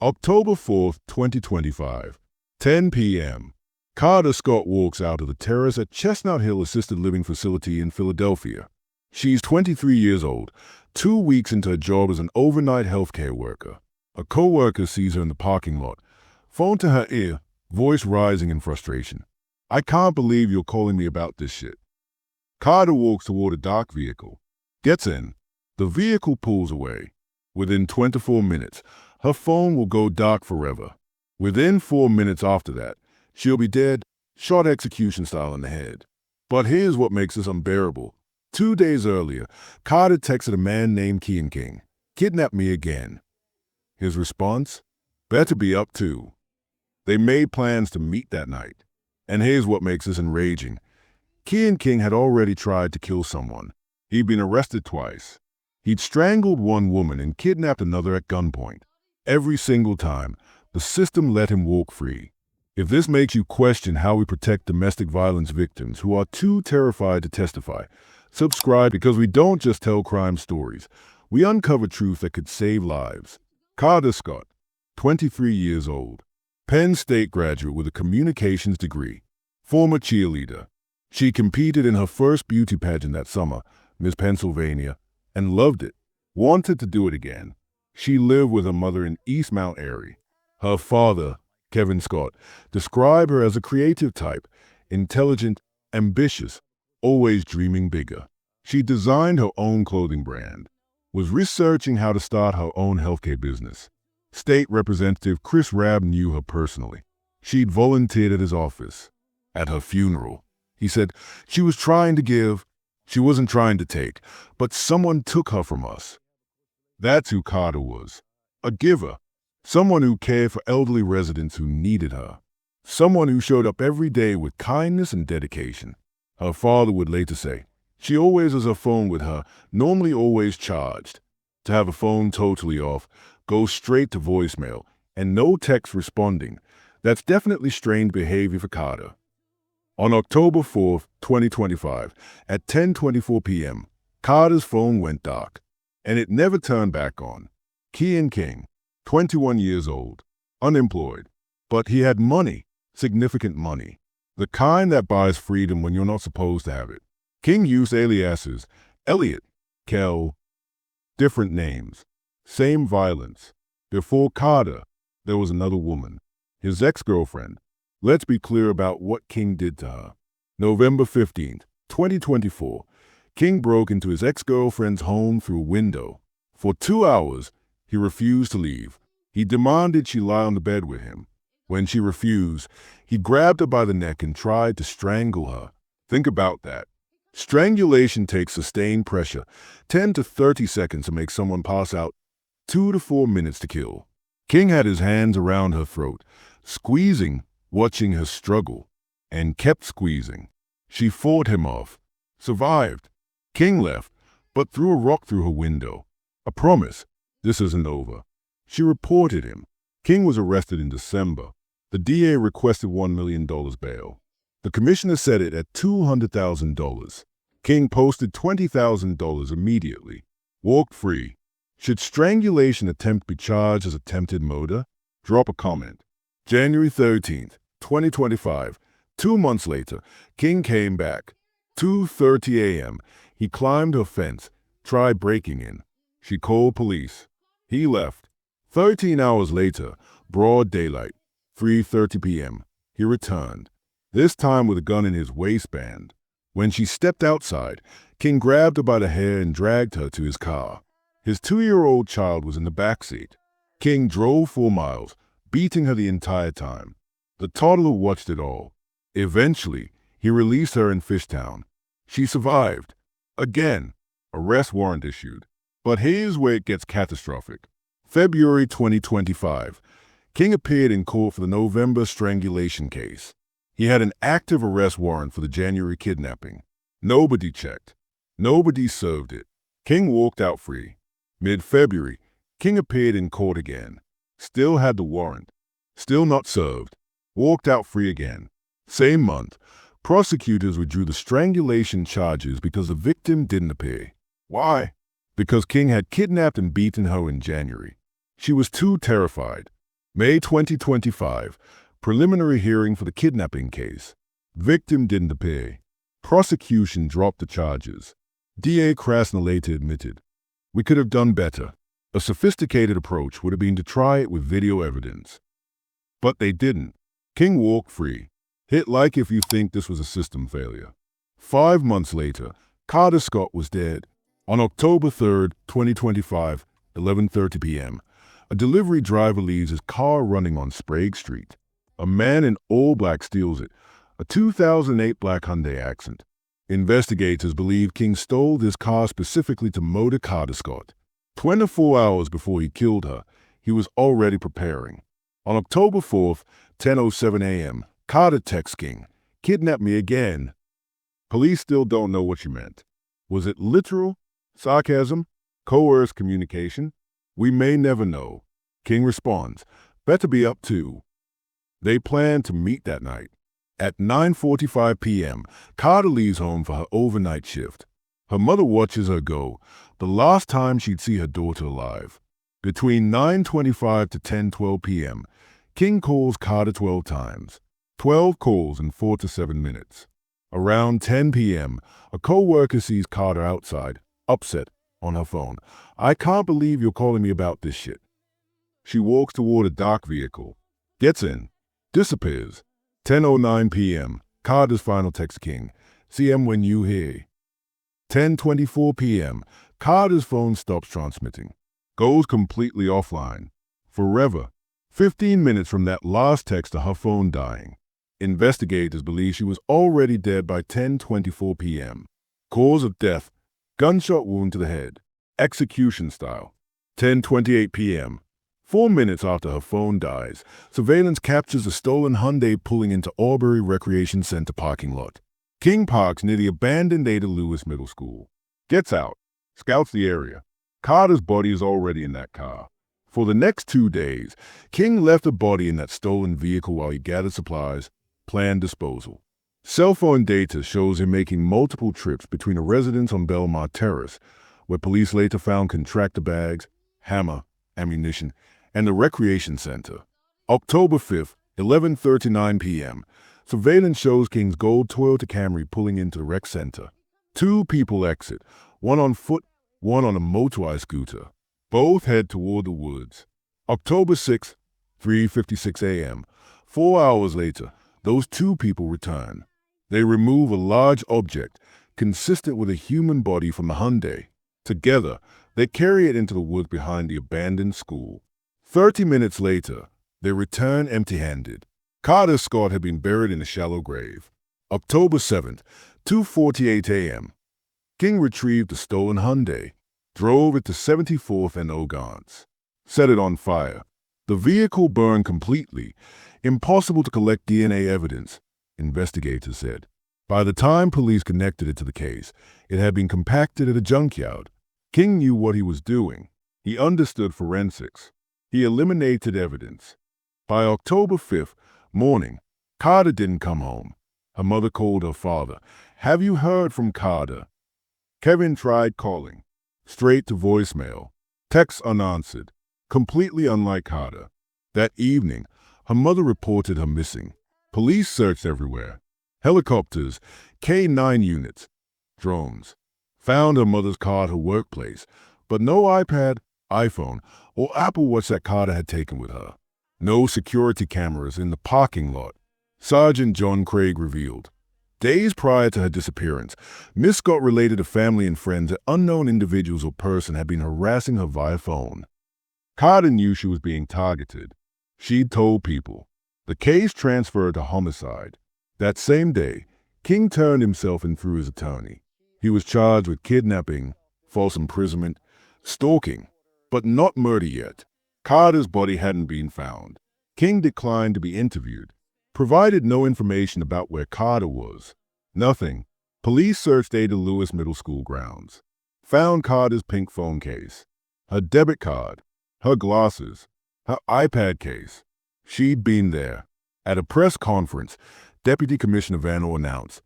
October 4th, 2025, 10 p.m. Kada Scott walks out of the terrace at Chestnut Hill Assisted Living Facility in Philadelphia. She's 23 years old, 2 weeks into her job as an overnight healthcare worker. A co-worker sees her in the parking lot, phone to her ear, voice rising in frustration. "I can't believe you're calling me about this shit." Kada walks toward a dark vehicle, gets in. The vehicle pulls away. Within 24 minutes, her phone will go dark forever. Within 4 minutes after that, she'll be dead, shot execution style in the head. But here's what makes this unbearable. 2 days earlier, Kada texted a man named King, "Kidnap me again." His response? "Better be up too." They made plans to meet that night. And here's what makes this enraging. King had already tried to kill someone. He'd been arrested twice. He'd strangled one woman and kidnapped another at gunpoint. Every single time, the system let him walk free. If this makes you question how we protect domestic violence victims who are too terrified to testify, subscribe, because we don't just tell crime stories. We uncover truth that could save lives. Kada Scott, 23 years old, Penn State graduate with a communications degree, former cheerleader. She competed in her first beauty pageant that summer, Miss Pennsylvania, and loved it, wanted to do it again. She lived with her mother in East Mount Airy. Her father, Kevin Scott, described her as a creative type, intelligent, ambitious, always dreaming bigger. She designed her own clothing brand, was researching how to start her own healthcare business. State Representative Chris Rabb knew her personally. She'd volunteered at his office. At her funeral, he said, "She was trying to give, she wasn't trying to take, but someone took her from us." That's who Kada was. A giver. Someone who cared for elderly residents who needed her. Someone who showed up every day with kindness and dedication. Her father would later say, "She always has her phone with her, normally always charged. To have a phone totally off, go straight to voicemail, and no text responding, that's definitely strained behavior for Kada." On October 4th, 2025, at 10:24 p.m., Kada's phone went dark, and it never turned back on. King, 21 years old, unemployed, but he had money, significant money, the kind that buys freedom when you're not supposed to have it. King used aliases, Elliot, Kel, different names, same violence. Before Kada, there was another woman, his ex-girlfriend. Let's be clear about what King did to her. November 15th, 2024, King broke into his ex-girlfriend's home through a window. For 2 hours, he refused to leave. He demanded she lie on the bed with him. When she refused, he grabbed her by the neck and tried to strangle her. Think about that. Strangulation takes sustained pressure, 10 to 30 seconds to make someone pass out, 2 to 4 minutes to kill. King had his hands around her throat, squeezing, watching her struggle, and kept squeezing. She fought him off, survived. King left, but threw a rock through her window. A promise, this isn't over. She reported him. King was arrested in December. The DA requested $1 million bail. The commissioner set it at $200,000. King posted $20,000 immediately. Walked free. Should strangulation attempt be charged as attempted murder? Drop a comment. January 13th, 2025. 2 months later, King came back. 2:30 a.m. He climbed her fence, tried breaking in. She called police. He left. 13 hours later, broad daylight, 3:30 p.m., he returned, this time with a gun in his waistband. When she stepped outside, King grabbed her by the hair and dragged her to his car. His 2-year-old child was in the back seat. King drove 4 miles, beating her the entire time. The toddler watched it all. Eventually, he released her in Fishtown. She survived. Again, arrest warrant issued. But here's where it gets catastrophic. February 2025, King appeared in court for the November strangulation case. He had an active arrest warrant for the January kidnapping. Nobody checked. Nobody served it. King walked out free. Mid-February, King appeared in court again. Still had the warrant. Still not served. Walked out free again. Same month, prosecutors withdrew the strangulation charges because the victim didn't appear. Why? Because King had kidnapped and beaten her in January. She was too terrified. May 2025. Preliminary hearing for the kidnapping case. Victim didn't appear. Prosecution dropped the charges. DA Krasnoleta admitted, "We could have done better. A sophisticated approach would have been to try it with video evidence." But they didn't. King walked free. Hit like if you think this was a system failure. 5 months later, Kada Scott was dead. On October 3rd, 2025, 11:30 p.m., a delivery driver leaves his car running on Sprague Street. A man in all black steals it, a 2008 black Hyundai Accent. Investigators believe King stole this car specifically to murder Kada Scott. 24 hours before he killed her, he was already preparing. On October 4th, 10:07 a.m., Kada texts King, "Kidnap me again." Police still don't know what she meant. Was it literal? Sarcasm? Coerced communication? We may never know. King responds, "Better be up too." They plan to meet that night. At 9:45 p.m., Kada leaves home for her overnight shift. Her mother watches her go, the last time she'd see her daughter alive. Between 9:25 to 10:12 p.m., King calls Kada 12 times. 12 calls in 4 to 7 minutes. Around 10 p.m., a co-worker sees Kada outside, upset, on her phone. "I can't believe you're calling me about this shit." She walks toward a dark vehicle, gets in, disappears. 10:09 p.m., Kada's final text King, "CM when you hear." 10:24 p.m., Kada's phone stops transmitting, goes completely offline. Forever. 15 minutes from that last text to her phone dying. Investigators believe she was already dead by 10:24 p.m. Cause of death, gunshot wound to the head, execution style. 10:28 p.m. 4 minutes after her phone dies, surveillance captures a stolen Hyundai pulling into Aubrey Recreation Center parking lot. King parks near the abandoned Ada Lewis Middle School. Gets out, scouts the area. Kada's body is already in that car. For the next 2 days, King left the body in that stolen vehicle while he gathered supplies, planned disposal. Cell phone data shows him making multiple trips between a residence on Belmont Terrace, where police later found contractor bags, hammer, ammunition, and the recreation center. October 5th, 11:39 p.m., surveillance shows King's gold Toyota Camry pulling into the rec center. 2 people exit, one on foot, one on a motorized scooter. Both head toward the woods. October 6th, 3:56 a.m., 4 hours later, those 2 people return. They remove a large object, consistent with a human body from the Hyundai. Together, they carry it into the woods behind the abandoned school. 30 minutes later, they return empty-handed. Kada Scott had been buried in a shallow grave. October 7th, 2:48 a.m., King retrieved the stolen Hyundai, drove it to 74th and Ogans, set it on fire. The vehicle burned completely. Impossible to collect DNA evidence, investigators said. By the time police connected it to the case, it had been compacted at a junkyard. King knew what he was doing. He understood forensics. He eliminated evidence. By October 5th morning, Kada didn't come home. Her mother called her father. "Have you heard from Kada?" Kevin tried calling. Straight to voicemail. Texts unanswered. Completely unlike Kada. That evening, her mother reported her missing. Police searched everywhere. Helicopters, K-9 units, drones. Found her mother's car at her workplace, but no iPad, iPhone, or Apple Watch that Kada had taken with her. No security cameras in the parking lot. Sergeant John Craig revealed. Days prior to her disappearance, Miss Scott related to family and friends that unknown individuals or person had been harassing her via phone. Kada knew she was being targeted. She'd told people. The case transferred to homicide. That same day, King turned himself in through his attorney. He was charged with kidnapping, false imprisonment, stalking, but not murder yet. Kada's body hadn't been found. King declined to be interviewed. Provided no information about where Kada was. Nothing. Police searched Ada Lewis Middle School grounds. Found Kada's pink phone case, her debit card, her glasses, her iPad case. She'd been there. At a press conference, Deputy Commissioner Vanno announced,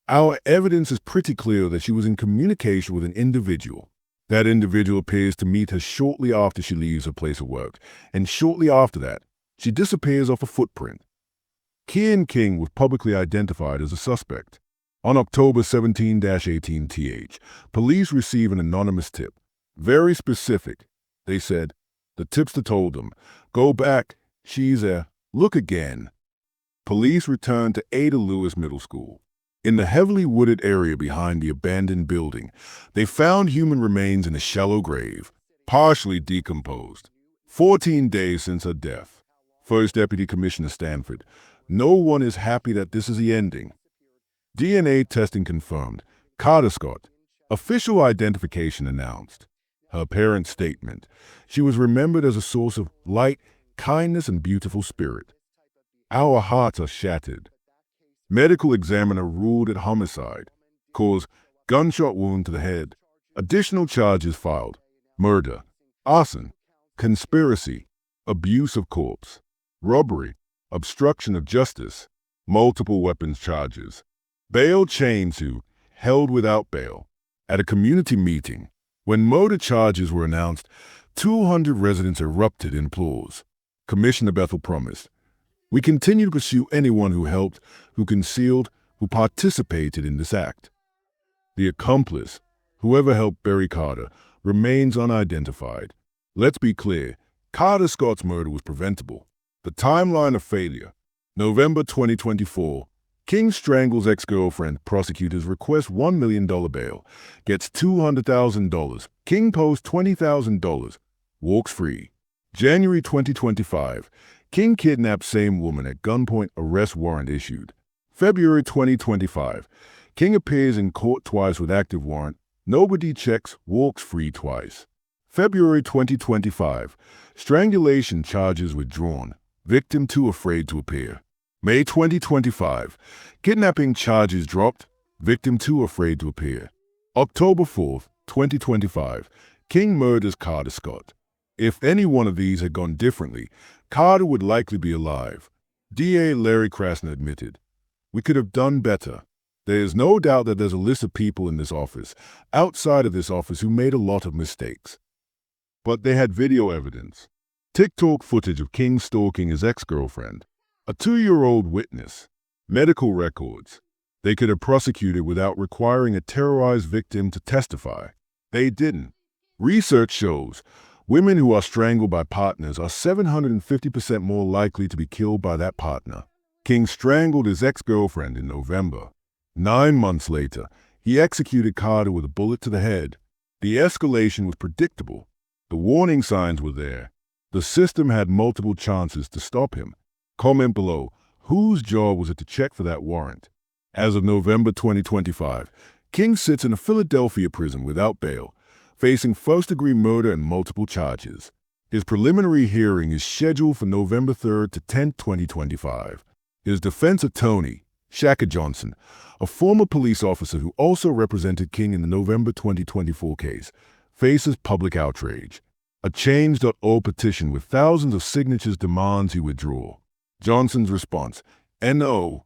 "Our evidence is pretty clear that she was in communication with an individual. That individual appears to meet her shortly after she leaves her place of work, and shortly after that, She disappears off a footprint. Kian King was publicly identified as a suspect. On October 17-18th, police receive an anonymous tip. Very specific. They said, the tipster told them, "Go back, she's there. Look again." Police returned to Ada Lewis Middle School. In the heavily wooded area behind the abandoned building, they found human remains in a shallow grave, partially decomposed. 14 days since her death. First Deputy Commissioner Stanford, no one is happy that this is the ending. DNA testing confirmed. Kada Scott. Official identification announced. Her parents' statement. She was remembered as a source of light, kindness, and beautiful spirit. Our hearts are shattered. Medical examiner ruled it homicide. Cause, gunshot wound to the head. Additional charges filed. Murder, arson, conspiracy, abuse of corpse, robbery, obstruction of justice, multiple weapons charges. Bail changed to held without bail. At a community meeting, when murder charges were announced, 200 residents erupted in applause. Commissioner Bethel promised, "We continue to pursue anyone who helped, who concealed, who participated in this act." The accomplice, whoever helped bury Kada, remains unidentified. Let's be clear, Kada Scott's murder was preventable. The timeline of failure. November 2024. King strangles ex-girlfriend. Prosecutors request $1 million bail. Gets $200,000. King posts $20,000. Walks free. January 2025. King kidnaps same woman at gunpoint. Arrest warrant issued. February 2025. King appears in court twice with active warrant. Nobody checks. Walks free twice. February 2025. Strangulation charges withdrawn. Victim too afraid to appear. May 2025. Kidnapping charges dropped. Victim too afraid to appear. October 4th, 2025. King murders Kada Scott. If any one of these had gone differently, Kada would likely be alive. DA Larry Krasner admitted, "We could have done better. There is no doubt that there's a list of people in this office, outside of this office, who made a lot of mistakes. But they had video evidence. TikTok footage of King stalking his ex-girlfriend. A 2-year-old witness. Medical records. They could have prosecuted without requiring a terrorized victim to testify. They didn't. Research shows women who are strangled by partners are 750% more likely to be killed by that partner. King strangled his ex-girlfriend in November. 9 months later, he executed Kada with a bullet to the head. The escalation was predictable. The warning signs were there. The system had multiple chances to stop him. Comment below, whose job was it to check for that warrant? As of November 2025, King sits in a Philadelphia prison without bail, facing first-degree murder and multiple charges. His preliminary hearing is scheduled for November 3rd to 10th, 2025. His defense attorney, Shaka Johnson, a former police officer who also represented King in the November 2024 case, faces public outrage. A Change.org petition with thousands of signatures demands he withdraw. Johnson's response, "No.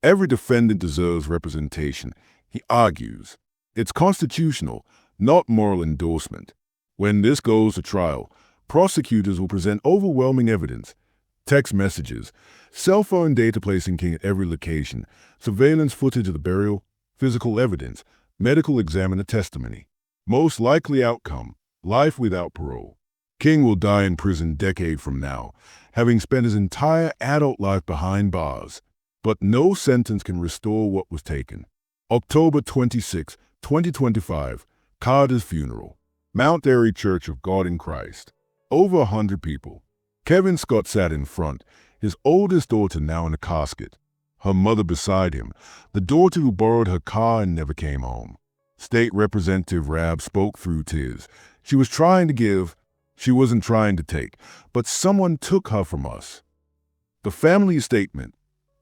Every defendant deserves representation," he argues. It's constitutional, not moral endorsement. When this goes to trial, prosecutors will present overwhelming evidence. Text messages, cell phone data placing King at every location, surveillance footage of the burial, physical evidence, medical examiner testimony. Most likely outcome, life without parole. King will die in prison a decade from now, having spent his entire adult life behind bars. But no sentence can restore what was taken. October 26, 2025, Kada's funeral. Mount Airy Church of God in Christ. Over 100 people. Kevin Scott sat in front, his oldest daughter now in a casket. Her mother beside him, the daughter who borrowed her car and never came home. State Representative Rabb spoke through tears. She was trying to give, she wasn't trying to take, but someone took her from us. The family statement.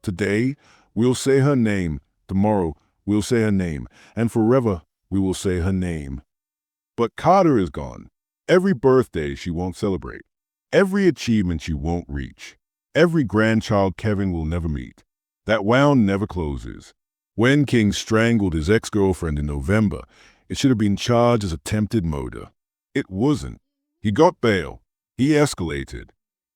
Today, we'll say her name. Tomorrow, we'll say her name. And forever, we will say her name. But Kada is gone. Every birthday she won't celebrate. Every achievement she won't reach. Every grandchild Kevin will never meet. That wound never closes. When King strangled his ex-girlfriend in November, it should have been charged as attempted murder. It wasn't. He got bail. He escalated.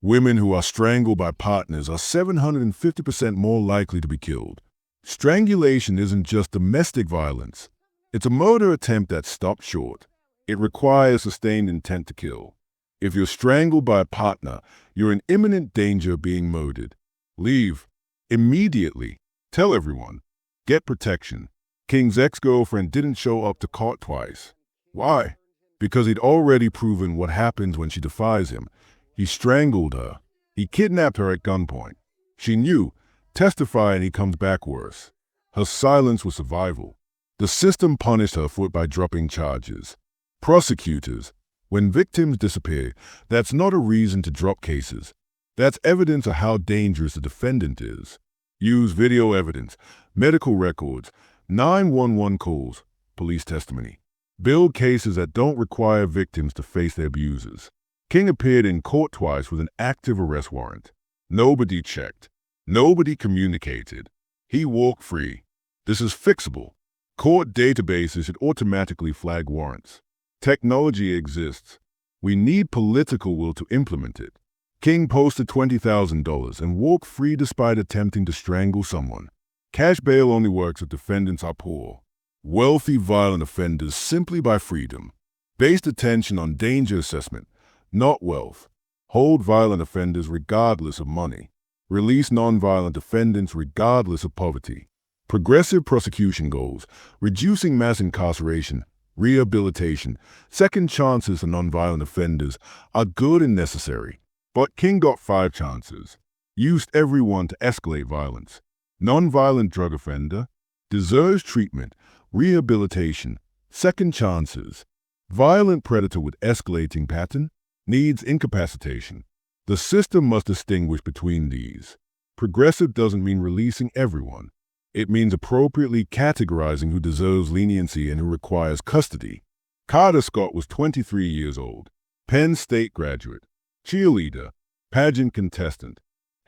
Women who are strangled by partners are 750% more likely to be killed. Strangulation isn't just domestic violence. It's a murder attempt that's stopped short. It requires sustained intent to kill. If you're strangled by a partner, you're in imminent danger of being murdered. Leave. Immediately. Tell everyone. Get protection. King's ex-girlfriend didn't show up to court twice. Why? Because he'd already proven what happens when she defies him. He strangled her. He kidnapped her at gunpoint. She knew. Testify and he comes back worse. Her silence was survival. The system punished her for it by dropping charges. Prosecutors. When victims disappear, that's not a reason to drop cases. That's evidence of how dangerous the defendant is. Use video evidence, medical records, 911 calls, police testimony. Build cases that don't require victims to face their abusers. King appeared in court twice with an active arrest warrant. Nobody checked. Nobody communicated. He walked free. This is fixable. Court databases should automatically flag warrants. Technology exists. We need political will to implement it. King posted $20,000 and walked free despite attempting to strangle someone. Cash bail only works if defendants are poor. Wealthy violent offenders simply by freedom. Based attention on danger assessment, not wealth. Hold violent offenders regardless of money. Release nonviolent defendants regardless of poverty. Progressive prosecution goals, reducing mass incarceration, rehabilitation, second chances for nonviolent offenders are good and necessary. But King got 5 chances. Used everyone to escalate violence. Nonviolent drug offender deserves treatment, rehabilitation, second chances. Violent predator with escalating pattern needs incapacitation. The system must distinguish between these. Progressive doesn't mean releasing everyone. It means appropriately categorizing who deserves leniency and who requires custody. Kada Scott was 23 years old, Penn State graduate, cheerleader, pageant contestant,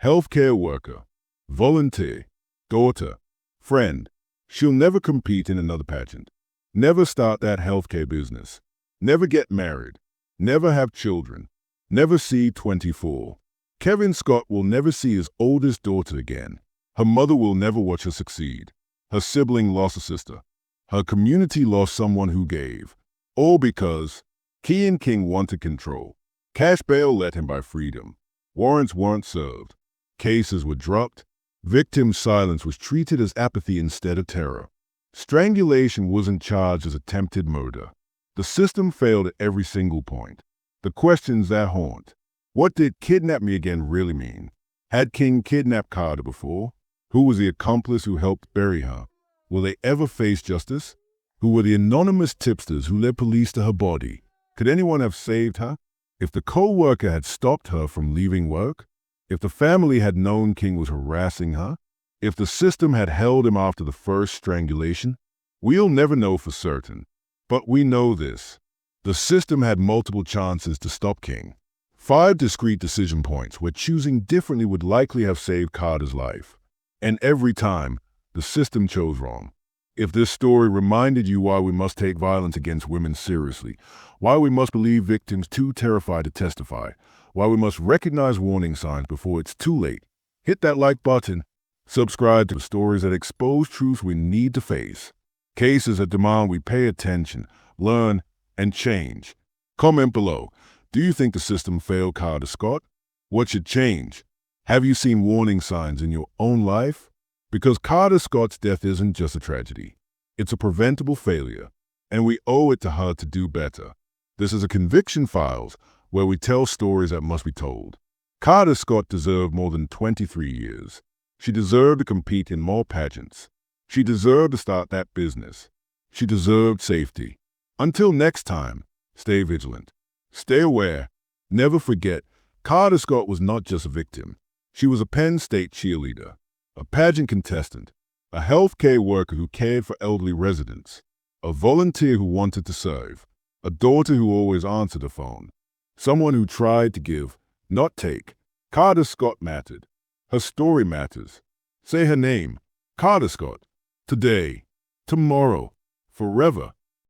healthcare worker, volunteer, daughter, friend. She'll never compete in another pageant, never start that healthcare business, never get married, never have children, never see 24. Kevin Scott will never see his oldest daughter again. Her mother will never watch her succeed. Her sibling lost a sister. Her community lost someone who gave. All because King wanted control. Cash bail let him buy freedom. Warrants weren't served. Cases were dropped. Victims' silence was treated as apathy instead of terror. Strangulation wasn't charged as attempted murder. The system failed at every single point. The questions that haunt. What did kidnap me again really mean? Had King kidnapped Kada before? Who was the accomplice who helped bury her? Will they ever face justice? Who were the anonymous tipsters who led police to her body? Could anyone have saved her? If the co-worker had stopped her from leaving work? If the family had known King was harassing her? If the system had held him after the first strangulation? We'll never know for certain. But we know this. The system had multiple chances to stop King. 5 discrete decision points where choosing differently would likely have saved Kada's life. And every time, the system chose wrong. If this story reminded you why we must take violence against women seriously, why we must believe victims too terrified to testify, why we must recognize warning signs before it's too late, hit that like button. Subscribe to the stories that expose truths we need to face. Cases that demand we pay attention, learn, and change. Comment below. Do you think the system failed Kada Scott? What should change? Have you seen warning signs in your own life? Because Kada Scott's death isn't just a tragedy. It's a preventable failure, and we owe it to her to do better. This is a Conviction Files, where we tell stories that must be told. Kada Scott deserved more than 23 years. She deserved to compete in more pageants. She deserved to start that business. She deserved safety. Until next time, stay vigilant. Stay aware. Never forget, Kada Scott was not just a victim. She was a Penn State cheerleader, a pageant contestant, a healthcare worker who cared for elderly residents, a volunteer who wanted to serve, a daughter who always answered the phone, someone who tried to give, not take. Kada Scott mattered. Her story matters. Say her name, Kada Scott. Today, tomorrow, forever.